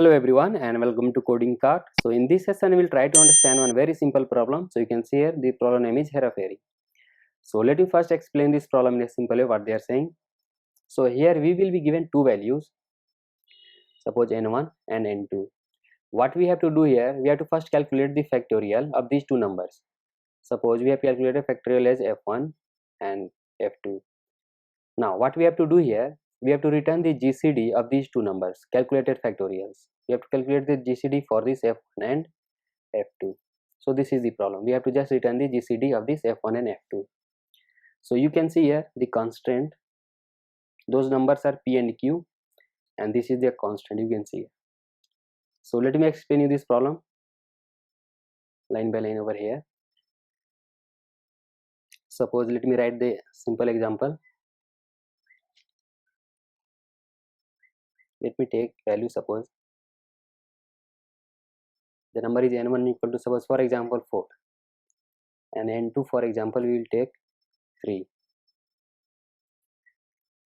Hello everyone and welcome to Coding Cart. So in this session we will try to understand one very simple problem. So you can see here the problem name is Hera-Fairy. So let me first explain this problem in a simple way what they are saying. So here we will be given two values, suppose n1 and n2. What we have to do here, we have to first calculate the factorial of these two numbers. Suppose we have calculated factorial as f1 and f2. Now what we have to do here, we have to return the GCD of these two numbers, calculated factorials. We have to calculate the GCD for this f1 and f2. So this is the problem. We have to just return the GCD of this f1 and f2. So you can see here the constant. Those numbers are p and q, and this is their constant. You can see. So let me explain you this problem line by line over here. Suppose let me write the simple example. Let me take value. Suppose the number is n1 equal to, suppose for example 4, and n2 for example we will take 3.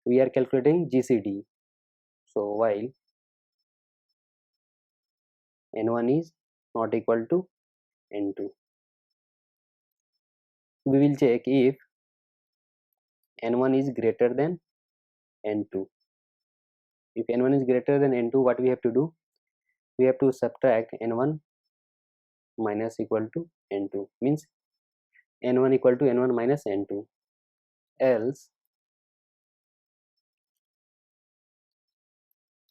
We are calculating GCD. So while n1 is not equal to n2, we will check if n1 is greater than n2. If n1 is greater than n2, what we have to do? We have to subtract n1 minus equal to n2, means n1 equal to n1 minus n2, else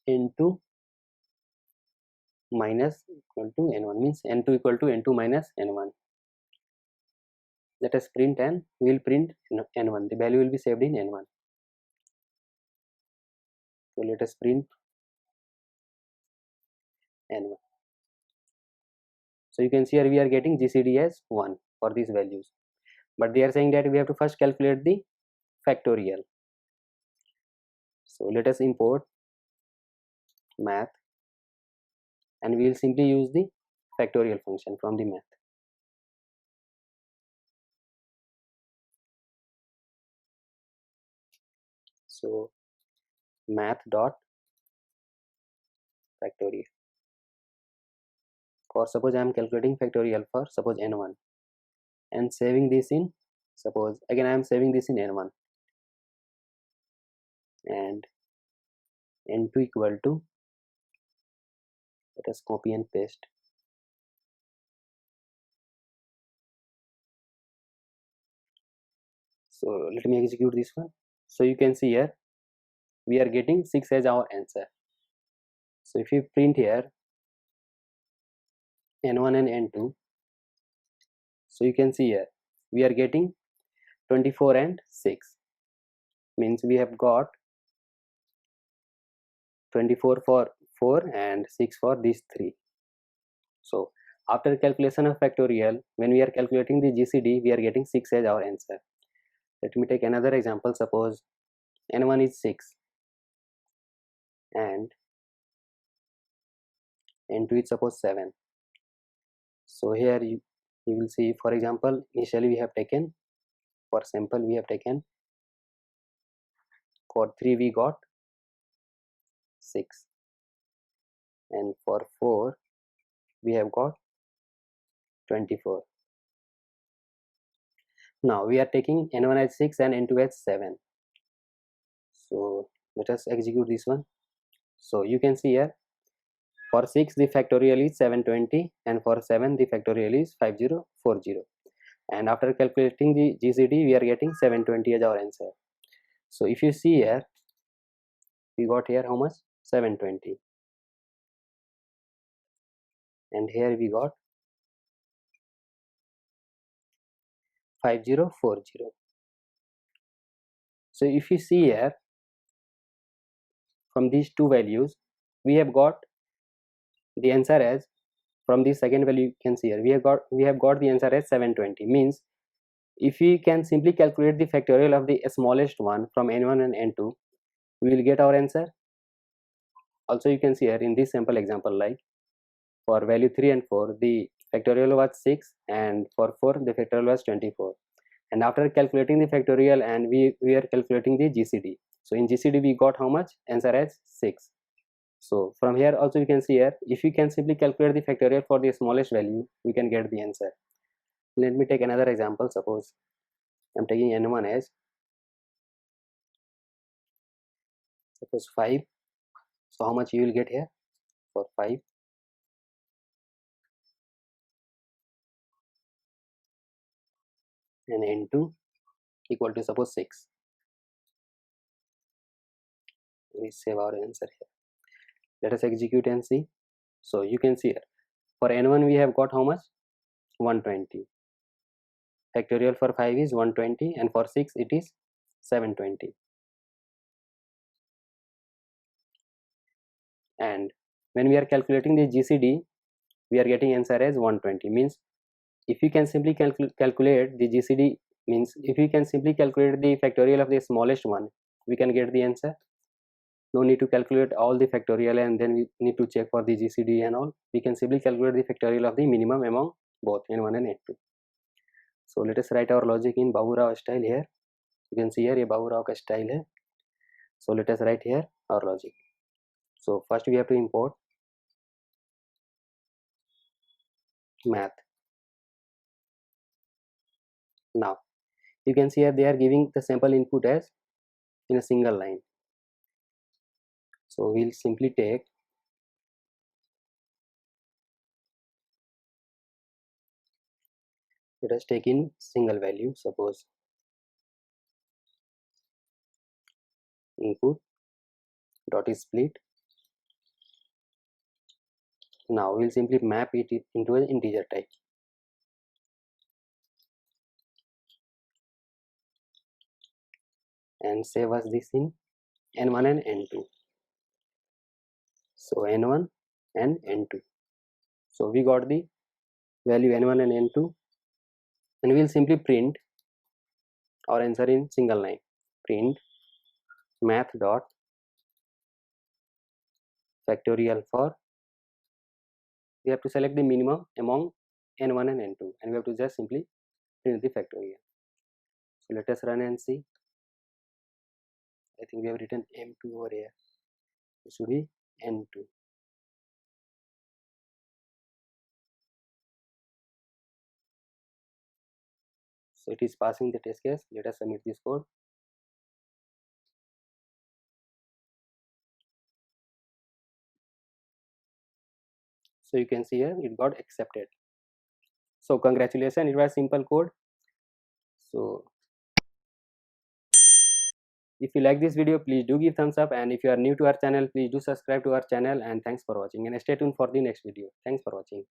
n2 minus equal to n1, means n2 equal to n2 minus n1. Let us print, and we will print n1. The value will be saved in n1. So let us print n1. So you can see here we are getting GCD as 1 for these values, but they are saying that we have to first calculate the factorial. So let us import math, and we will simply use the factorial function from the math. So math dot factorial. For suppose I am calculating factorial for suppose n1 and saving this in, suppose again I am saving this in n1, and n2 equal to, let us copy and paste. So let me execute this one. So you can see here we are getting 6 as our answer. So if you print here n1 and n2, so you can see here we are getting 24 and 6, means we have got 24 for 4 and 6 for these 3. So after calculation of factorial, when we are calculating the GCD, we are getting 6 as our answer. Let me take another example. Suppose n1 is 6 and n2 is suppose 7. So here you will see, for example, initially we have taken, for sample we have taken, for 3 we got 6, and for 4 we have got 24. Now we are taking n1 as 6 and n2 as 7. So let us execute this one. So you can see here for 6 the factorial is 720, and for 7 the factorial is 5040, and after calculating the GCD we are getting 720 as our answer. So if you see here, we got here how much? 720, and here we got 5040. So if you see here, from these two values we have got the answer as, from the second value you can see here we have got the answer as 720, means if we can simply calculate the factorial of the smallest one from n1 and n2, we will get our answer. Also you can see here in this sample example, like for value 3 and 4 the factorial was 6, and for 4 the factorial was 24, and after calculating the factorial and we are calculating the GCD, so in GCD we got how much? Answer as 6. So from here also you can see here, if you can simply calculate the factorial for the smallest value, we can get the answer. Let me take another example. Suppose I'm taking n1 as suppose 5. So how much you will get here for 5? And n2 equal to suppose 6. We save our answer here. Let us execute and see. So you can see here, for n1 we have got how much? 120. Factorial for 5 is 120, and for 6 it is 720. And when we are calculating the GCD, we are getting answer as 120. Means if you can simply calculate the GCD, means if you can simply calculate the factorial of the smallest one, we can get the answer. No need to calculate all the factorial and then we need to check for the GCD and all. We can simply calculate the factorial of the minimum among both n1 and n2. So let us write our logic in Babu Rao style here. You can see here ये Babu Rao का style है. So let us write here our logic. So first we have to import math. Now you can see here they are giving the sample input as in a single line. So we'll simply take let us take in single value. Suppose input dot is split. Now we'll simply map it into an integer type. And save us this in n1 and n2. So n1 and n2. So we got the value n1 and n2, and we'll simply print our answer in single line. Print math dot factorial for, we have to select the minimum among n1 and n2, and we have to just simply print the factorial. So let us run and see. I think we have written m2 over here. It should be n2. So it is passing the test case. Let us submit this code. So you can see here it got accepted. So congratulations, it was simple code. So if you like this video, please do give thumbs up, and if you are new to our channel, please do subscribe to our channel, and thanks for watching, and stay tuned for the next video. Thanks for watching.